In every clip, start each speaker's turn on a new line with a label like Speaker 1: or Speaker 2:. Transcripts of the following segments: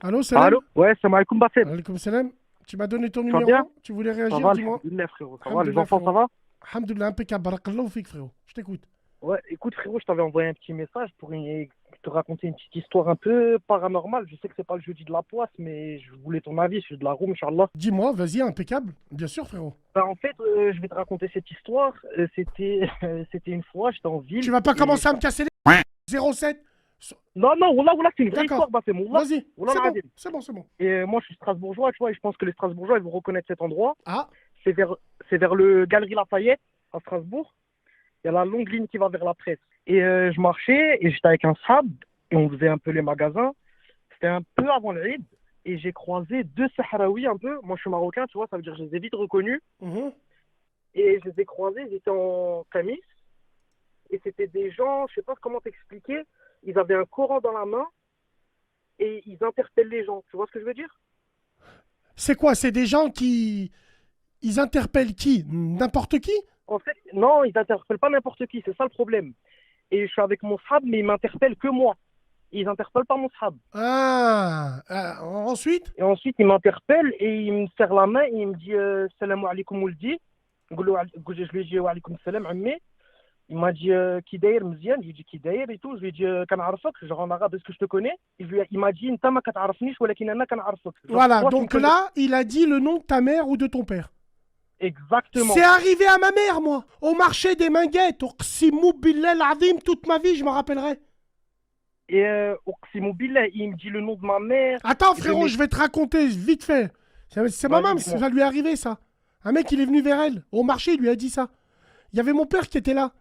Speaker 1: Allô, salam.
Speaker 2: Allô? Ouais, salam alaikum Bassem.
Speaker 1: Alaikum salam. Tu m'as donné ton
Speaker 2: Tu vas bien?
Speaker 1: numéro. Tu voulais
Speaker 2: Ça
Speaker 1: réagir,
Speaker 2: va,
Speaker 1: dis-moi.
Speaker 2: alhamdoulilah frérot. Ça va, les
Speaker 1: Alhamdoulilah,
Speaker 2: enfants, ça
Speaker 1: frérot.
Speaker 2: va?
Speaker 1: Alhamdoulilah, impeccable. Barakallahu fik, frérot. Je t'écoute.
Speaker 2: Ouais, écoute frérot, je t'avais envoyé un petit message pour te raconter une petite histoire un peu paranormale. Je sais que c'est pas le jeudi de la poisse, mais je voulais ton avis, je suis de la roue, Inch'Allah.
Speaker 1: Dis-moi, vas-y, impeccable. Bien sûr, frérot.
Speaker 2: Ben, en fait, je vais te raconter cette histoire. C'était une fois, j'étais en
Speaker 1: Tu
Speaker 2: ville
Speaker 1: vas pas
Speaker 2: et...
Speaker 1: commencer à me casser les 07.
Speaker 2: Non, non, wallah, wallah, c'est une vraie histoire,
Speaker 1: D'accord.
Speaker 2: Bassem, wallah.
Speaker 1: Vas-y.
Speaker 2: Wallah,
Speaker 1: C'est bon.
Speaker 2: l'azim.
Speaker 1: C'est bon, c'est bon.
Speaker 2: Et moi, je suis strasbourgeois, tu vois, et je pense que les strasbourgeois, ils vont reconnaître cet endroit.
Speaker 1: Ah,
Speaker 2: C'est vers, c'est vers le Galerie Lafayette, à Strasbourg. Il y a la longue ligne qui va vers la presse. Et je marchais et j'étais avec un sahab et on faisait un peu les magasins. C'était un peu avant l'Eid et j'ai croisé deux Sahraouis un peu. Moi, je suis marocain, tu vois, ça veut dire que je les ai vite reconnus.
Speaker 1: mhm.
Speaker 2: Et je les ai croisés, ils étaient en camis et c'était des gens, je sais pas comment t'expliquer, ils avaient un Coran dans la main et ils interpellent les gens. Tu vois ce que je veux dire?
Speaker 1: C'est quoi? C'est des gens qui. Ils interpellent qui? N'importe qui?
Speaker 2: En fait, non, ils interpellent pas n'importe qui, c'est ça le problème. Et je suis avec mon sahab, mais ils m'interpellent que moi. Ils interpellent pas mon sahab.
Speaker 1: Ah, ensuite?
Speaker 2: Et ensuite, il m'interpelle et il me serre la main et il me dit Salam alaikum Ouldi. Je lui ai dit Wa alaikum salam, Ammi. Il m'a dit Qui d'ailleurs, Mzian. Je lui ai dit Qui d'ailleurs et tout. Je lui ai dit Kan'arfak, genre en arabe, est-ce que je te connais? Il m'a dit Inta ma kat'arafnish, walakin ana kan'arfak. Genre,
Speaker 1: Voilà,
Speaker 2: toi, tu me
Speaker 1: donc
Speaker 2: connais.
Speaker 1: là, il a dit le nom de ta mère ou de ton père. C'est
Speaker 2: Exactement.
Speaker 1: arrivé à ma mère, moi, au marché des Minguettes, au Qsimou Billah Azim, toute ma vie, je m'en rappellerai.
Speaker 2: Et Oqsimou billah, il me dit le nom de ma mère.
Speaker 1: Attends,
Speaker 2: Et de
Speaker 1: frérot,
Speaker 2: mes...
Speaker 1: je vais te raconter vite fait. C'est ma
Speaker 2: Vas-y,
Speaker 1: maman,
Speaker 2: dis-moi.
Speaker 1: ça lui est arrivé, ça. Un mec, il est venu vers elle, au marché, il lui a dit ça. Il y avait mon père qui était là.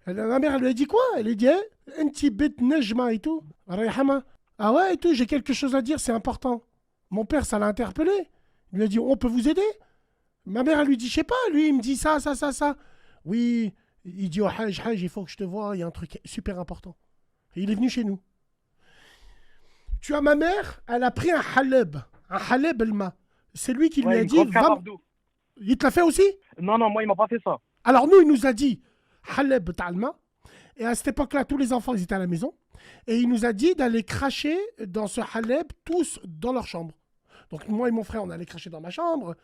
Speaker 1: Ma mère, elle lui a dit quoi? Elle lui a dit, un petit bête nejma et tout. Rayhama. Ah ouais, et tout, j'ai quelque chose à dire, c'est important. Mon père, ça l'a interpellé. Il lui a dit, on peut vous aider? Ma mère, elle lui dit, je sais pas, lui, il me dit ça, ça, ça, ça. Oui, il dit, oh, Haj, Haj, il faut que je te voie, il y a un truc super important. Et il est venu chez nous. Tu as ma mère, elle a pris un haleb. Un haleb, elle m'a. C'est lui qui lui
Speaker 2: Ouais,
Speaker 1: a
Speaker 2: une
Speaker 1: dit,
Speaker 2: grosse
Speaker 1: va.
Speaker 2: carafe d'eau.
Speaker 1: Il te l'a fait aussi?
Speaker 2: Non, non, moi, il m'a pas fait ça.
Speaker 1: Alors nous, il nous a dit, haleb talma. Et à cette époque-là, tous les enfants, ils étaient à la maison. Et il nous a dit d'aller cracher dans ce haleb, tous dans leur chambre. Donc moi et mon frère, on allait cracher dans ma chambre.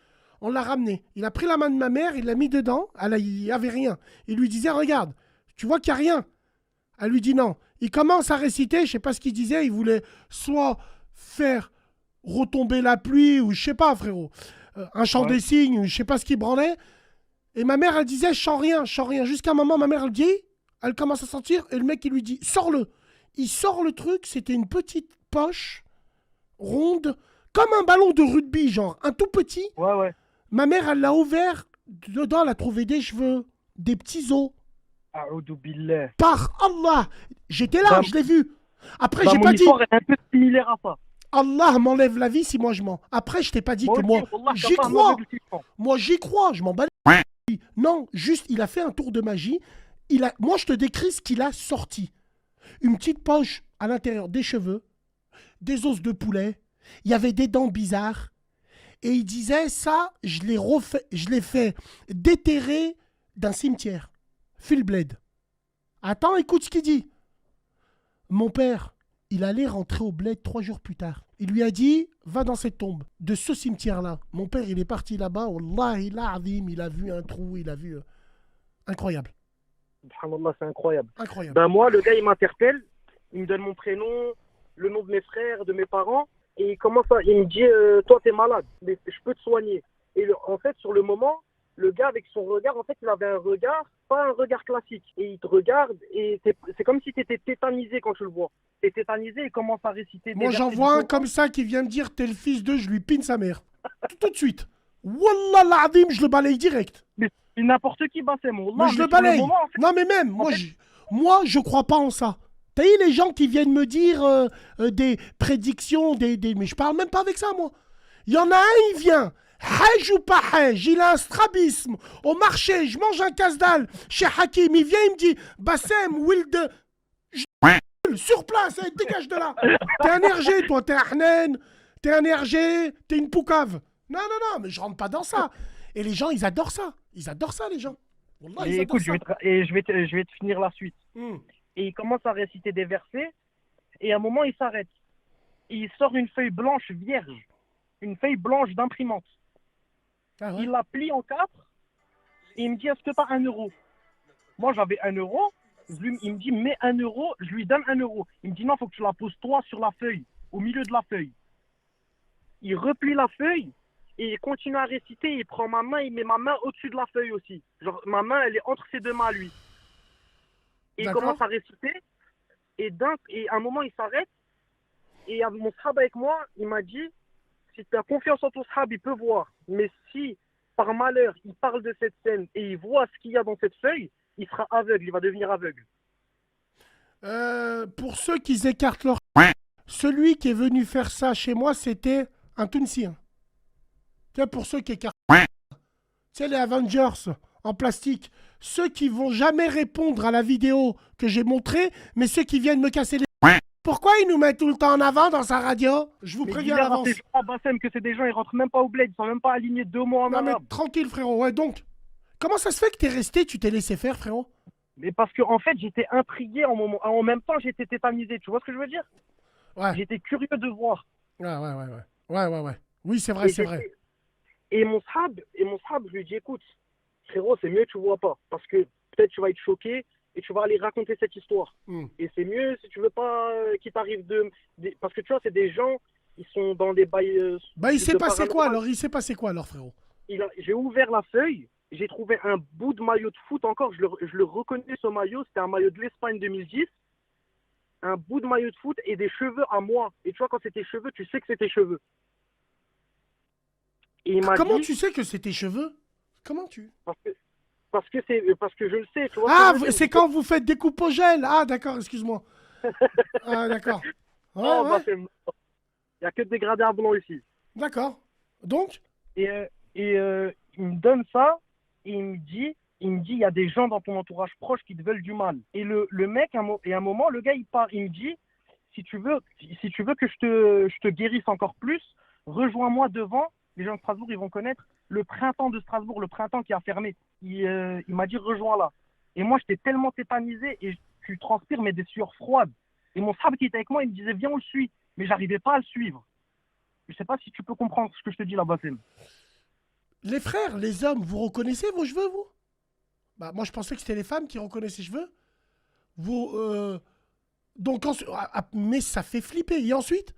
Speaker 1: On l'a ramené. Il a pris la main de ma mère, il l'a mis dedans. Il n'y avait rien. Il lui disait, regarde, tu vois qu'il n'y a rien. Elle lui dit non. Il commence à réciter, je ne sais pas ce qu'il disait. Il voulait soit faire retomber la pluie, ou je sais pas, frérot. Un chant
Speaker 2: Ouais.
Speaker 1: des signes, ou je sais pas ce qu'il branlait. Et ma mère, elle disait, je sens rien, je sens rien. Jusqu'à un moment, ma mère, elle dit, elle commence à sentir, et le mec, il lui dit, sors-le. Il sort le truc, c'était une petite poche ronde, comme un ballon de rugby, genre, un tout petit.
Speaker 2: Ouais, ouais.
Speaker 1: Ma mère, elle l'a ouvert. Dedans, elle a trouvé des cheveux, des petits os.
Speaker 2: A'oudou billah.
Speaker 1: Par Allah, j'étais là,
Speaker 2: Bah,
Speaker 1: je l'ai vu. Après,
Speaker 2: bah,
Speaker 1: j'ai
Speaker 2: mon
Speaker 1: pas dit,
Speaker 2: histoire est un peu similaire à ça.
Speaker 1: Allah m'enlève la vie si moi je mens. Après, je t'ai pas dit
Speaker 2: Moi
Speaker 1: que
Speaker 2: aussi,
Speaker 1: moi,
Speaker 2: Wallah, je
Speaker 1: j'y
Speaker 2: suis pas un
Speaker 1: crois.
Speaker 2: aveugle suivant.
Speaker 1: Moi, j'y crois, je m'en bats les couilles. Non, juste, il a fait un tour de magie. Moi, je te décris ce qu'il a sorti. Une petite poche à l'intérieur, des cheveux, des os de poulet. Il y avait des dents bizarres. Et il disait, ça, je l'ai fait déterrer d'un cimetière. Phil Blade. Attends, écoute ce qu'il dit. Mon père, il allait rentrer au bled 3 jours plus tard. Il lui a dit, va dans cette tombe, de ce cimetière-là. Mon père, il est parti là-bas. Wallahi l'azim, il a vu un trou, il a vu... incroyable.
Speaker 2: Subhanallah, c'est incroyable.
Speaker 1: Incroyable.
Speaker 2: Ben moi, le gars, il m'interpelle, il me donne mon prénom, le nom de mes frères, de mes parents, et il me dit, toi, t'es malade, mais je peux te soigner. Et en fait, sur le moment, le gars, avec son regard, en fait, il avait un regard, pas un regard classique. Et il te regarde, et c'est comme si tu étais tétanisé quand tu le vois. T'es tétanisé, il commence à réciter des
Speaker 1: Moi, j'en
Speaker 2: versets du
Speaker 1: vois un
Speaker 2: Coran.
Speaker 1: comme ça qui vient me dire, t'es le fils de, je lui pine sa mère. Tout de suite. Wallah l'azim, je le balaye direct.
Speaker 2: Mais n'importe qui, c'est mon
Speaker 1: Mais
Speaker 2: Allah,
Speaker 1: je
Speaker 2: mais
Speaker 1: le
Speaker 2: sur le
Speaker 1: balaye.
Speaker 2: moment, en fait,
Speaker 1: Non, mais même,
Speaker 2: en fait,
Speaker 1: moi, je crois pas en ça. T'as eu les gens qui viennent me dire des prédictions, mais je parle même pas avec ça, moi. Il y en a un, il vient. Hajj ou pas Hajj, il a un strabisme. Au marché, je mange un casse-dalle. Chez Hakim, il vient, il me dit Bassem, Wild, sur place, dégage de là. T'es un RG, toi, t'es un Ahnen, t'es un RG, t'es une poucave. Non, non, non, mais je rentre pas dans ça. Et les gens, ils adorent ça. Ils adorent ça, les gens. Wallah, ils
Speaker 2: et
Speaker 1: adorent
Speaker 2: écoute,
Speaker 1: ça.
Speaker 2: je vais te finir la suite.
Speaker 1: Hmm.
Speaker 2: Et il commence à réciter des versets, et à un moment, il s'arrête. et il sort une feuille blanche vierge, une feuille blanche d'imprimante.
Speaker 1: Ah ouais.
Speaker 2: Il la plie en 4 et il me dit, est-ce que tu as 1 euro? Moi, j'avais 1 euro. Il me dit, mets 1 euro, je lui donne 1 euro. Il me dit, non, il faut que tu la poses toi sur la feuille, au milieu de la feuille. Il replie la feuille et il continue à réciter. Il prend ma main, il met ma main au-dessus de la feuille aussi. Genre, ma main, elle est entre ses deux mains à lui. Et il commence à réciter. Et à un moment, il s'arrête. Et mon sahab avec moi, il m'a dit, si tu as confiance en ton sahab, il peut voir. Mais si, par malheur, il parle de cette scène et il voit ce qu'il y a dans cette feuille, il sera aveugle, il va devenir aveugle.
Speaker 1: Pour ceux qui écartent leur... Celui qui est venu faire ça chez moi, c'était un Tunisien. Tu sais, pour ceux qui écartent... Tu sais, les Avengers en plastique. Ceux qui vont jamais répondre à la vidéo que j'ai montrée, mais ceux qui viennent me casser les... Pourquoi ils nous mettent tout le temps en avant dans sa radio? Je vous préviens à l'avance.
Speaker 2: Bassem, que c'est des gens, ils rentrent même pas au bled, ils sont même pas alignés 2 mots en
Speaker 1: arabe. Non mais tranquille frérot, ouais donc. Comment ça se fait que t'es resté, tu t'es laissé faire frérot?
Speaker 2: Mais parce que en fait j'étais intrigué en même temps j'étais tétanisé, tu vois ce que je veux dire?
Speaker 1: Ouais.
Speaker 2: J'étais curieux de voir.
Speaker 1: Ouais. Oui c'est vrai, c'est vrai.
Speaker 2: Et mon sahab, je lui dis écoute, frérot c'est mieux tu vois pas, parce que peut-être tu vas être choqué et tu vas aller raconter cette histoire. Et c'est mieux si tu veux pas qu'il t'arrive parce que tu vois c'est des gens, ils sont dans des bails...
Speaker 1: il s'est passé quoi alors? Il s'est passé quoi alors frérot?
Speaker 2: J'ai ouvert la feuille, j'ai trouvé un bout de maillot de foot encore, je le reconnais ce maillot, c'était un maillot de l'Espagne 2010, un bout de maillot de foot et des cheveux à moi. Et tu vois quand c'est tes cheveux, tu sais que c'est tes cheveux. Et
Speaker 1: comment tu sais que c'est tes cheveux? Comment tu...
Speaker 2: Parce que je le sais, tu vois.
Speaker 1: Ah, c'est quand vous faites des coupes au gel. Ah, d'accord, excuse-moi. Ah, d'accord.
Speaker 2: Ouais. Il n'y a que des gradés à blanc ici.
Speaker 1: D'accord. Donc
Speaker 2: il me donne ça et il me dit, il y a des gens dans ton entourage proche qui te veulent du mal. Et le mec, à un moment, le gars, il part, il me dit, si tu veux que je te guérisse encore plus, rejoins-moi devant. Les gens de Strasbourg, ils vont connaître le printemps de Strasbourg, le printemps qui a fermé. Il m'a dit rejoins là. Et moi, j'étais tellement tétanisé et tu transpires, mais des sueurs froides. Et mon sahab qui était avec moi, il me disait viens, on le suit. Mais j'arrivais pas à le suivre. Je sais pas si tu peux comprendre ce que je te dis là, Bassem.
Speaker 1: Les frères, les hommes, vous reconnaissez vos cheveux, vous? Bah, moi, je pensais que c'était les femmes qui reconnaissaient les cheveux. Donc, mais ça fait flipper. Et ensuite?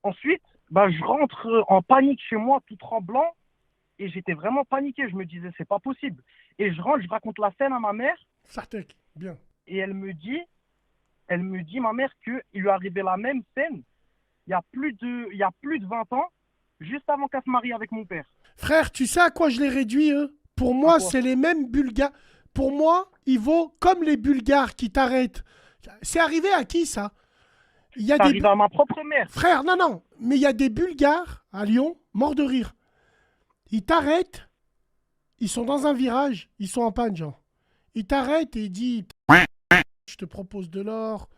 Speaker 2: Ensuite, je rentre en panique chez moi, tout tremblant. Et j'étais vraiment paniqué. Je me disais, c'est pas possible. Et je rentre, je raconte la scène à ma mère.
Speaker 1: Sartek, bien.
Speaker 2: Et elle me dit, ma mère, qu'il lui est arrivé la même scène il y a plus de 20 ans, juste avant qu'elle se marie avec mon père.
Speaker 1: Frère, tu sais à quoi je les réduis, eux? Pour moi, c'est les mêmes Bulgares. Pour moi, il vaut comme les Bulgares qui t'arrêtent. C'est arrivé à qui, ça?
Speaker 2: Ça arrive à ma propre mère.
Speaker 1: Frère, non. Mais il y a des Bulgares à Lyon, morts de rire. Ils t'arrêtent. Ils sont dans un virage. Ils sont en panne, genre. Ils t'arrêtent et ils disent je te propose de l'or.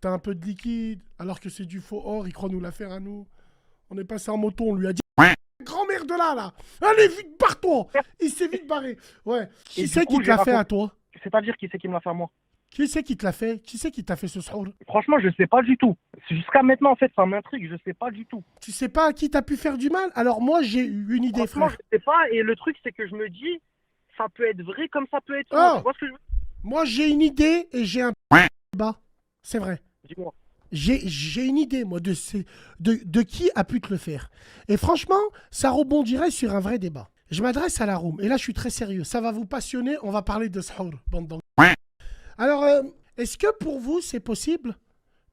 Speaker 1: T'as un peu de liquide. Alors que c'est du faux or. Il croit nous la faire à nous. On est passé en moto. On lui a dit grand-mère de là. Allez, vite, barre-toi. Il s'est vite barré. Ouais. Qui c'est qui te l'a fait à toi?
Speaker 2: C'est-à-dire qui c'est qui me l'a fait à moi?
Speaker 1: Qui c'est qui te l'a fait? Qui c'est qui t'a fait ce soir?
Speaker 2: Franchement, je sais pas du tout. Jusqu'à maintenant, en fait, ça m'intrigue. Je sais pas du tout.
Speaker 1: Tu sais pas à qui t'as pu faire du mal? Alors moi, j'ai eu une idée, frère.
Speaker 2: Je sais pas. Et le truc, c'est que je me dis, ça peut être vrai comme ça peut être faux. Tu vois ce que je veux dire?
Speaker 1: Moi, j'ai une idée et j'ai un débat. C'est vrai.
Speaker 2: Dis-moi.
Speaker 1: J'ai une idée, moi, de qui a pu te le faire. Et franchement, ça rebondirait sur un vrai débat. Je m'adresse à la room. Et là, je suis très sérieux. Ça va vous passionner. On va parler de Sahur. Alors, est-ce que pour vous, c'est possible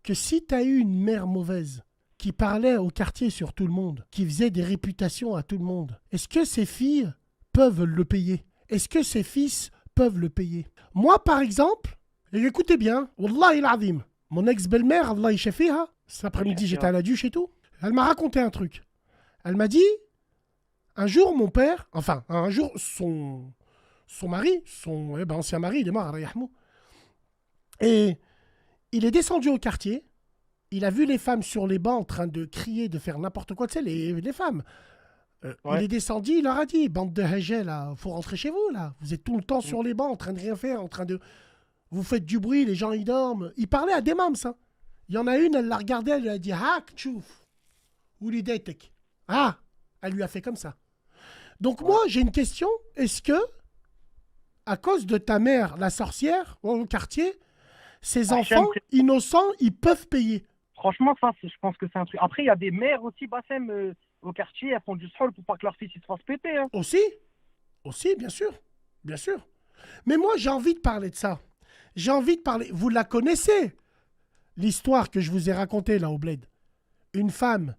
Speaker 1: que si tu as eu une mère mauvaise qui parlait au quartier sur tout le monde, qui faisait des réputations à tout le monde, est-ce que ces filles peuvent le payer? Est-ce que ses fils peuvent le payer? Moi, par exemple, et écoutez bien, Wallahi al-Azim, mon ex-belle-mère, Allah yishafiha, cet après-midi, j'étais à la douche et tout, elle m'a raconté un truc. Elle m'a dit, un jour, mon père, enfin, un jour, son mari, son ancien mari, il est mort, Allah yahmou. Et il est descendu au quartier, il a vu les femmes sur les bancs en train de crier, de faire n'importe quoi, tu sais, les femmes. Il est descendu, il leur a dit, bande de hajjah, là, faut rentrer chez vous, là. Vous êtes tout le temps sur les bancs, en train de rien faire, en train de... Vous faites du bruit, les gens, ils dorment. Il parlait à des mams, ça. Il y en a une, elle l'a regardé, elle lui a dit Hak, tchouf, ou l'idétek. Ah, elle lui a fait comme ça. Donc moi, j'ai une question. Est-ce que, à cause de ta mère, la sorcière, au quartier, ces enfants innocents, ils peuvent payer?
Speaker 2: Franchement, ça, je pense que c'est un truc. Après, il y a des mères aussi, Bassem, au quartier, elles font du sol pour pas que leur fils il se fasse péter. Hein.
Speaker 1: Aussi, bien sûr. Bien sûr. Mais moi, j'ai envie de parler de ça. J'ai envie de parler. Vous la connaissez, l'histoire que je vous ai racontée là au bled. Une femme,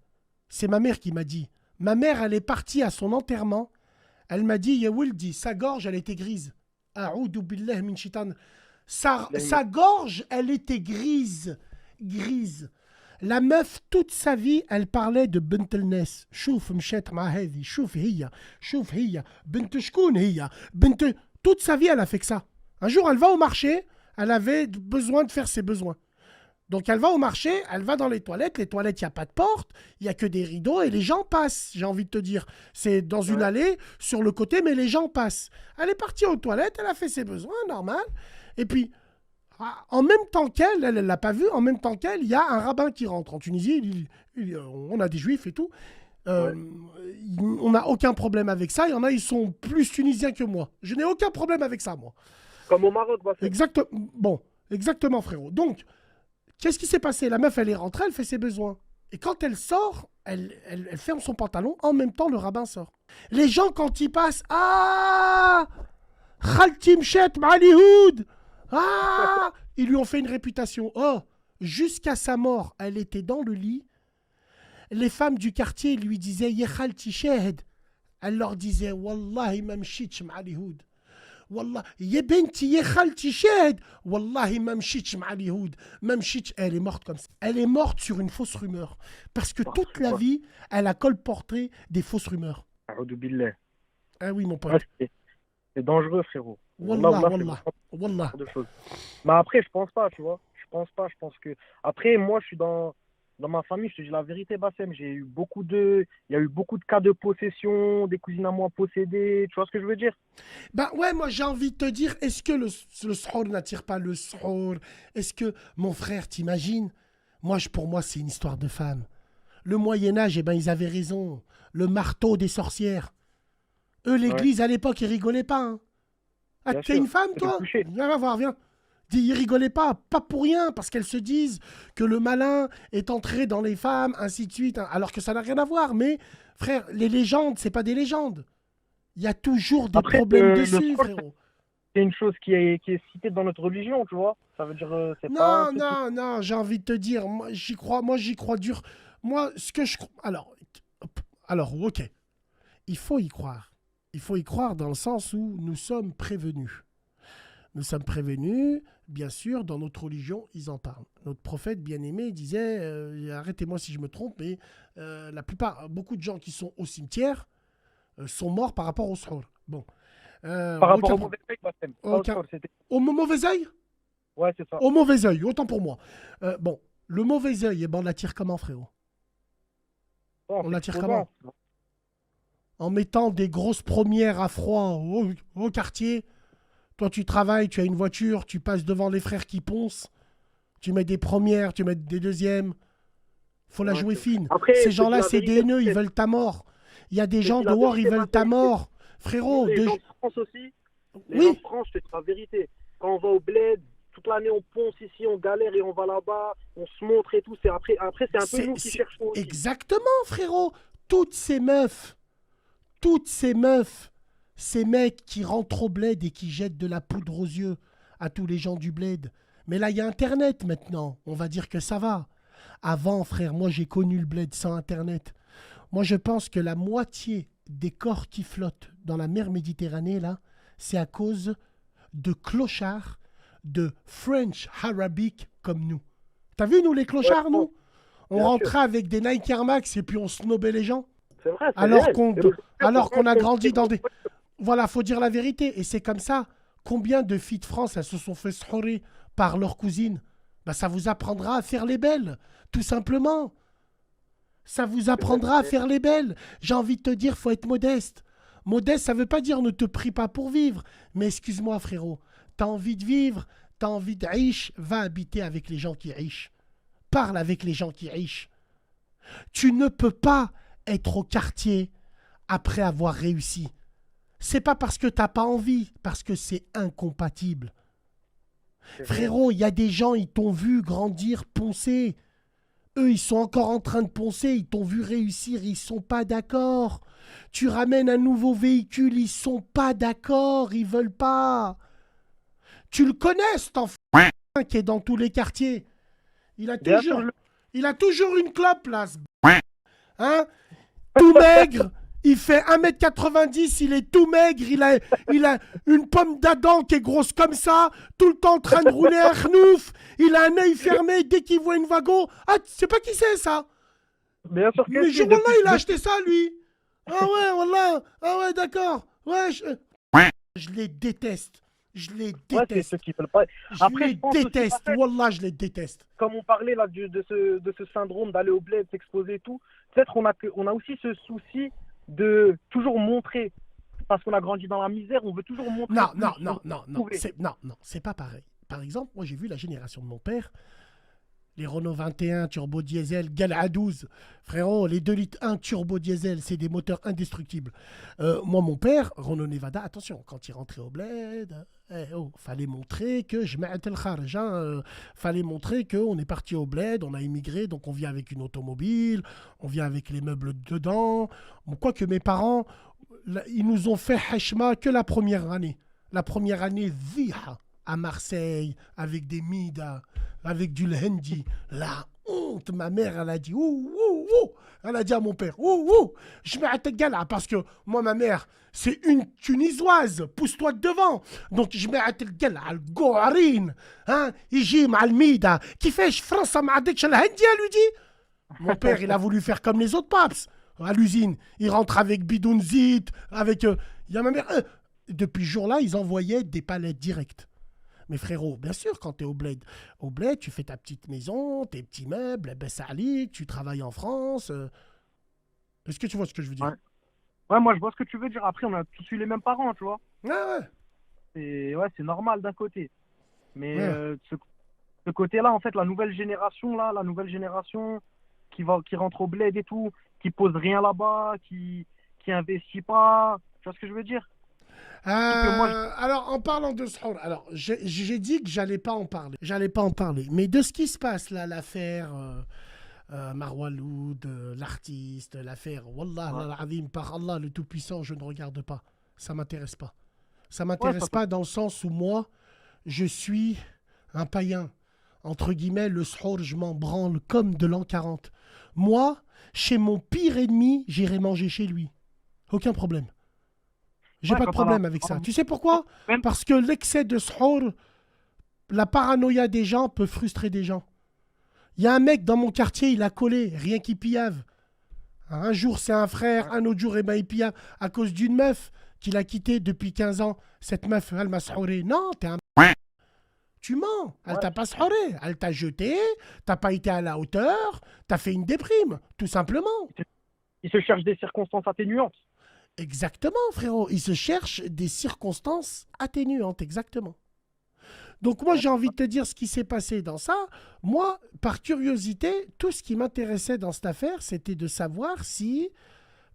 Speaker 1: c'est ma mère qui m'a dit. Ma mère, elle est partie à son enterrement. Elle m'a dit, Yawildi, sa gorge, elle était grise. A'oudou billah min shitan. Sa gorge, elle était grise. Grise. La meuf, toute sa vie, elle parlait de bint el-nes. Chouf mchet ma hadi, chouf hiya, bint shkoun hiya, bint... Toute sa vie, elle a fait que ça. Un jour, elle va au marché, elle avait besoin de faire ses besoins. Donc, elle va au marché, elle va dans les toilettes, il n'y a pas de porte, il n'y a que des rideaux et les gens passent, j'ai envie de te dire. C'est dans une allée, sur le côté, mais les gens passent. Elle est partie aux toilettes, elle a fait ses besoins, normal. Et puis, en même temps qu'elle, elle ne l'a pas vu, en même temps qu'elle, il y a un rabbin qui rentre. En Tunisie, on a des juifs et tout. On n'a aucun problème avec ça. Il y en a, ils sont plus tunisiens que moi. Je n'ai aucun problème avec ça, moi.
Speaker 2: Comme au Maroc,
Speaker 1: Exactement, frérot. Donc, qu'est-ce qui s'est passé? La meuf, elle est rentrée, elle fait ses besoins. Et quand elle sort, elle ferme son pantalon. En même temps, le rabbin sort. Les gens, quand ils passent, ah, Khalti Mchet Malihoud, ah, ils lui ont fait une réputation. Oh, jusqu'à sa mort, elle était dans le lit. Les femmes du quartier lui disaient Khalti Shahed. Elle leur disait Wallahi ma mchitch Malihoud. Wallah, ya benti ya khalti shahed. Wallahi ma mchitch Malihoud. Ma mchitch, elle est morte comme ça. Elle est morte sur une fausse rumeur. Parce que toute la vie, elle a colporté des fausses rumeurs. Ah oui, mon pote.
Speaker 2: C'est dangereux, frérot.
Speaker 1: Wallah.
Speaker 2: Mais après, je pense pas, tu vois. Je pense que. Après, moi, je suis dans ma famille, je te dis la vérité, Bassem. Il y a eu beaucoup de cas de possession, des cousines à moi possédées. Tu vois ce que je veux dire?
Speaker 1: Bah ouais, moi, j'ai envie de te dire, est-ce que le srour n'attire pas le srour? Est-ce que, mon frère, t'imagines? Pour moi, c'est une histoire de femme. Le Moyen-Âge, eh ben, ils avaient raison. Le marteau des sorcières. Eux, l'église, à l'époque, ils rigolaient pas. Hein. Ah, t'es une femme, toi? Viens voir, viens. Ils rigolaient pas pour rien, parce qu'elles se disent que le malin est entré dans les femmes, ainsi de suite, alors que ça n'a rien à voir. Mais, frère, les légendes, c'est pas des légendes. Il y a toujours des problèmes dessus, frérot.
Speaker 2: C'est une chose qui est citée dans notre religion, tu vois. Ça veut dire, c'est pas...
Speaker 1: Non, j'ai envie de te dire, moi, j'y crois dur. Moi, ce que je... Alors, ok. Il faut y croire. Il faut y croire dans le sens où nous sommes prévenus. Nous sommes prévenus, bien sûr, dans notre religion, ils en parlent. Notre prophète bien-aimé disait, arrêtez-moi si je me trompe, mais beaucoup de gens qui sont au cimetière sont morts par rapport au srour. Bon.
Speaker 2: Par rapport au mauvais œil,
Speaker 1: au mauvais œil?
Speaker 2: Ouais, c'est ça.
Speaker 1: Au mauvais œil, autant pour moi. Le mauvais œil, on l'attire comment, frérot? On l'attire comment? En mettant des grosses premières à froid au quartier. Toi, tu travailles, tu as une voiture, tu passes devant les frères qui poncent. Tu mets des premières, tu mets des deuxièmes. Faut la jouer fine.
Speaker 2: Après,
Speaker 1: ces gens-là, c'est des haineux, ils veulent ta mort. Il y a des gens dehors, ils veulent ta mort. Frérot,
Speaker 2: les gens de France aussi. Les gens de France, je te dis la vérité. Quand on va au bled, toute l'année on ponce ici, on galère et on va là-bas, on se montre et tout. Après c'est un peu nous qui cherchons aussi.
Speaker 1: Exactement, frérot. Toutes ces meufs, ces mecs qui rentrent au bled et qui jettent de la poudre aux yeux à tous les gens du bled. Mais là, il y a Internet maintenant. On va dire que ça va. Avant, frère, moi, j'ai connu le bled sans Internet. Moi, je pense que la moitié des corps qui flottent dans la mer Méditerranée, là, c'est à cause de clochards, de French Arabic comme nous. T'as vu, nous, les clochards, nous? On rentrait avec des Nike Air Max et puis on snobait les gens.
Speaker 2: C'est vrai,
Speaker 1: alors qu'on a grandi dans des... Voilà, faut dire la vérité. Et c'est comme ça. Combien de filles de France, elles se sont fait srorer par leur cousine? Bah, ça vous apprendra à faire les belles, tout simplement. Ça vous apprendra à faire les belles. J'ai envie de te dire, faut être modeste. Modeste, ça veut pas dire ne te prie pas pour vivre. Mais excuse-moi, frérot. T'as envie de vivre, t'as envie de riche, va habiter avec les gens qui riches. parle avec les gens qui riches. Tu ne peux pas être au quartier après avoir réussi. C'est pas parce que t'as pas envie, parce que c'est incompatible. Frérot, il y a des gens, ils t'ont vu grandir, poncer. Eux, ils sont encore en train de poncer, ils t'ont vu réussir, ils sont pas d'accord. Tu ramènes un nouveau véhicule, ils sont pas d'accord, ils veulent pas. Tu le connais, cet enfant qui est dans tous les quartiers. Il a
Speaker 2: Bien
Speaker 1: toujours,
Speaker 2: sûr,
Speaker 1: il a toujours une clope, là. Hein? Tout maigre. Il fait 1m90, il est tout maigre, il a une pomme d'Adam qui est grosse comme ça, tout le temps en train de rouler un khnouf, il a un œil fermé dès qu'il voit une wagon. Ah, tu sais pas qui c'est ça?
Speaker 2: bien sûr
Speaker 1: Mais
Speaker 2: que
Speaker 1: jour là, il a acheté ça, lui. Ah ouais, voilà. Ah ouais, d'accord. Ouais, je les déteste. Je les
Speaker 2: ouais, c'est
Speaker 1: déteste.
Speaker 2: ceux qui veulent pas.
Speaker 1: Je
Speaker 2: Après,
Speaker 1: les
Speaker 2: je pense aussi,
Speaker 1: déteste.
Speaker 2: en fait,
Speaker 1: Wallah, je les déteste.
Speaker 2: comme on parlait là de ce syndrome d'aller au bled, s'exposer et tout, peut-être on a aussi ce souci de toujours montrer, parce qu'on a grandi dans la misère, on veut toujours montrer.
Speaker 1: Non,
Speaker 2: plus,
Speaker 1: non,
Speaker 2: on
Speaker 1: non,
Speaker 2: veut
Speaker 1: non, non.
Speaker 2: prouver.
Speaker 1: Non, c'est pas pareil. Par exemple, moi, j'ai vu la génération de mon père. Les Renault 21 turbo diesel, Gala 12. Frérot, les 2 litres 1 turbo diesel, c'est des moteurs indestructibles. Moi, mon père, Renault Nevada, attention, quand il rentrait au bled, fallait montrer que je mettais le kharj. Fallait montrer qu'on est parti au bled, on a immigré, donc on vient avec une automobile, on vient avec les meubles dedans. Bon, quoique mes parents, ils nous ont fait hachma que la première année. La première année, viha, à Marseille, avec des midas, avec du lehendi. La honte, ma mère, elle a dit, ouh, ouh, ouh. Elle a dit à mon père, ouh, ouh, je mets à tête gala, parce que moi, ma mère, c'est une Tunisoise, pousse-toi de devant. Donc, je mets à tête gala, al goharine, hein, يجي مع الميدا, كيفاش فرنسا ما عندكش الهندي, elle lui dit. Mon père, il a voulu faire comme les autres paps. À l'usine, il rentre avec bidonzit, avec... Il y a ma mère... Depuis ce jour-là, ils envoyaient des palettes directes. Mais frérot, bien sûr, quand tu es au bled, tu fais ta petite maison, tes petits meubles, ben ça allait, tu travailles en France. Est-ce que tu vois ce que je veux dire?
Speaker 2: Ouais. Ouais, moi je vois ce que tu veux dire. Après, on a tous eu les mêmes parents, tu vois.
Speaker 1: Ouais, ouais.
Speaker 2: Et ouais, c'est normal d'un côté. Mais
Speaker 1: Ouais.
Speaker 2: ce côté-là, en fait, la nouvelle génération qui rentre au bled et tout, qui pose rien là-bas, qui investit pas. Tu vois ce que je veux dire? Que moi,
Speaker 1: Alors, en parlant de ce alors j'ai dit que j'allais pas en parler. J'allais pas en parler. Mais de ce qui se passe là, l'affaire Marwaloud, l'artiste, l'affaire, Wallah,
Speaker 2: Ouais.
Speaker 1: al-Azim, par Allah le Tout-Puissant, je ne regarde pas. Ça m'intéresse pas. Ça
Speaker 2: Ouais,
Speaker 1: m'intéresse
Speaker 2: ça
Speaker 1: pas dans le sens où moi, je suis un païen. Entre guillemets, le sahur, je m'en branle comme de l'an 40. Moi, chez mon pire ennemi, j'irai manger chez lui. Aucun problème. J'ai
Speaker 2: Ouais,
Speaker 1: pas de
Speaker 2: quand t'as
Speaker 1: problème avec ça. Tu sais pourquoi?
Speaker 2: Même-
Speaker 1: Parce que l'excès de sahur, la paranoïa des gens peut frustrer des gens. Il y a un mec dans mon quartier, il a collé, rien qu'il piave. Un jour, c'est un frère, un autre jour, eh ben, il piave à cause d'une meuf qu'il a quittée depuis 15 ans. Cette meuf, elle m'a sahouré. Non, t'es un... Tu mens. Elle
Speaker 2: Ouais.
Speaker 1: t'a pas sahouré. Elle t'a jeté, t'as pas été à la hauteur, t'as fait une déprime, tout simplement.
Speaker 2: il se cherche des circonstances atténuantes.
Speaker 1: Exactement, frérot. Il se cherche des circonstances atténuantes, exactement. Donc moi, j'ai envie de te dire ce qui s'est passé dans ça. Moi, par curiosité, tout ce qui m'intéressait dans cette affaire, c'était de savoir si,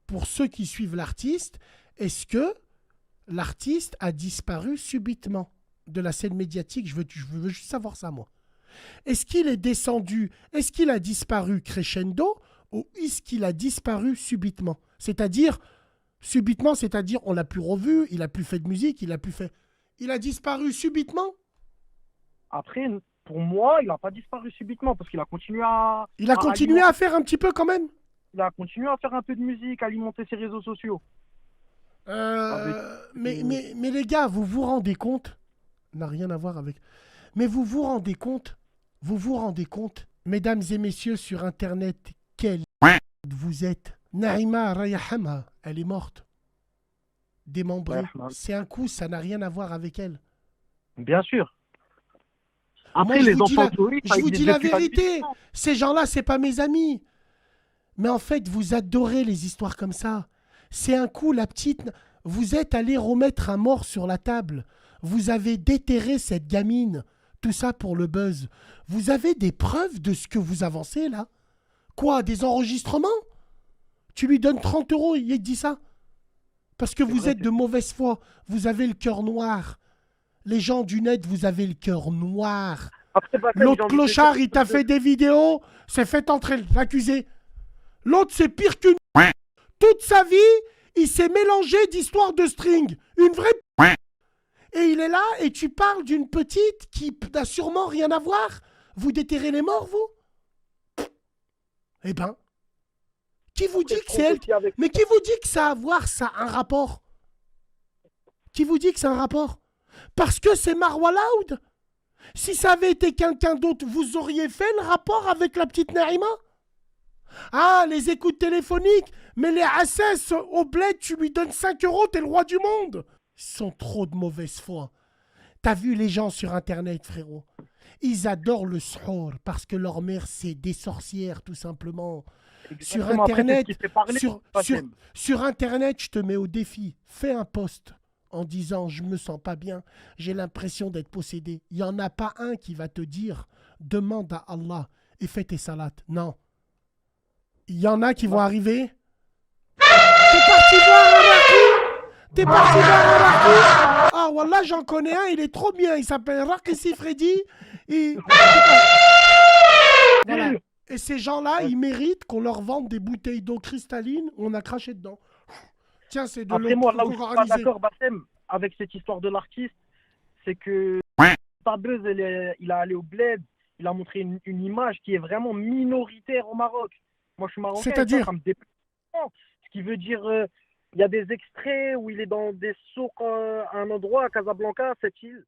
Speaker 1: pour ceux qui suivent l'artiste, est-ce que l'artiste a disparu subitement de la scène médiatique? Je veux juste savoir ça, moi. Est-ce qu'il est descendu? Est-ce qu'il a disparu crescendo? Ou est-ce qu'il a disparu subitement? C'est-à-dire... Subitement, c'est-à-dire on l'a plus revu, il a plus fait de musique, il a plus fait... Il a disparu subitement?
Speaker 2: Après, pour moi, il n'a pas disparu subitement parce qu'il a continué à.
Speaker 1: Il a continué à faire un petit peu quand même?
Speaker 2: Il a continué à faire un peu de musique, à alimenter ses réseaux sociaux.
Speaker 1: Mais les gars, vous vous rendez compte? N'a rien à voir avec... Mais vous vous rendez compte? Vous vous rendez compte, mesdames et messieurs sur Internet, quelle vous êtes? Naïma Rayahamha, elle est morte. Démembrée.
Speaker 2: Ouais,
Speaker 1: C'est un coup, ça n'a rien à voir avec elle.
Speaker 2: Bien sûr. Après,
Speaker 1: Moi, je
Speaker 2: les
Speaker 1: vous dis
Speaker 2: enfants
Speaker 1: la-
Speaker 2: touristes,
Speaker 1: je
Speaker 2: ils
Speaker 1: vous
Speaker 2: disent
Speaker 1: dis la
Speaker 2: depuis pas
Speaker 1: vérité.
Speaker 2: 18 ans.
Speaker 1: Ces gens-là, c'est pas mes amis. Mais en fait, vous adorez les histoires comme ça. C'est un coup, la petite... Vous êtes allé remettre un mort sur la table. Vous avez déterré cette gamine. tout ça pour le buzz. Vous avez des preuves de ce que vous avancez là? Quoi, des enregistrements? Tu lui donnes 30 euros, il dit ça? Parce que vous êtes de mauvaise foi. Vous avez le cœur noir. Les gens du net, vous avez le cœur noir. L'autre clochard, il t'a fait des vidéos, s'est fait entrer l'accusé. L'autre, c'est pire qu'une... Toute sa vie, il s'est mélangé d'histoires de string. Une vraie... Et il est là, et tu parles d'une petite qui n'a sûrement rien à voir. Vous déterrez les morts, vous? Eh ben... Qui vous dit que c'est elle? Mais qui vous dit que ça a à voir, ça, un rapport? Qui vous dit que c'est un rapport? Parce que c'est Marwa Loud. Si ça avait été quelqu'un d'autre, vous auriez fait le rapport avec la petite Naïma? Ah, les écoutes téléphoniques. Mais les assesses au bled, tu lui donnes 5 euros, t'es le roi du monde. Ils sont trop de mauvaise foi. T'as vu les gens sur Internet, frérot? Ils adorent le sahur parce que leur mère, c'est des sorcières, tout simplement. Sur Internet, sur Internet, je te mets au défi. Fais un post en disant « Je me sens pas bien, j'ai l'impression d'être possédé ». Il n'y en a pas un qui va te dire « Demande à Allah et fais tes salats ». Non. Il y en a qui vont arriver. T'es parti voir un raqui? T'es parti voir un raqui? Ah, wallah, j'en connais un, il est trop bien. Il s'appelle Raqissi Freddy. Et... Voilà. Et ces gens-là, ils méritent qu'on leur vende des bouteilles d'eau cristalline où on a craché dedans. Tiens, c'est de l'eau.
Speaker 2: Après, moi, là où je suis pas d'accord, Bassem, avec cette histoire de l'artiste, c'est que Tabuzz, il a allé au bled, il a montré une image qui est vraiment minoritaire au Maroc. Moi, je suis marocain.
Speaker 1: C'est-à-dire,
Speaker 2: ça me déplaît. Ce qui veut dire, il y a des extraits où il est dans des souks à un endroit, à Casablanca, cette île.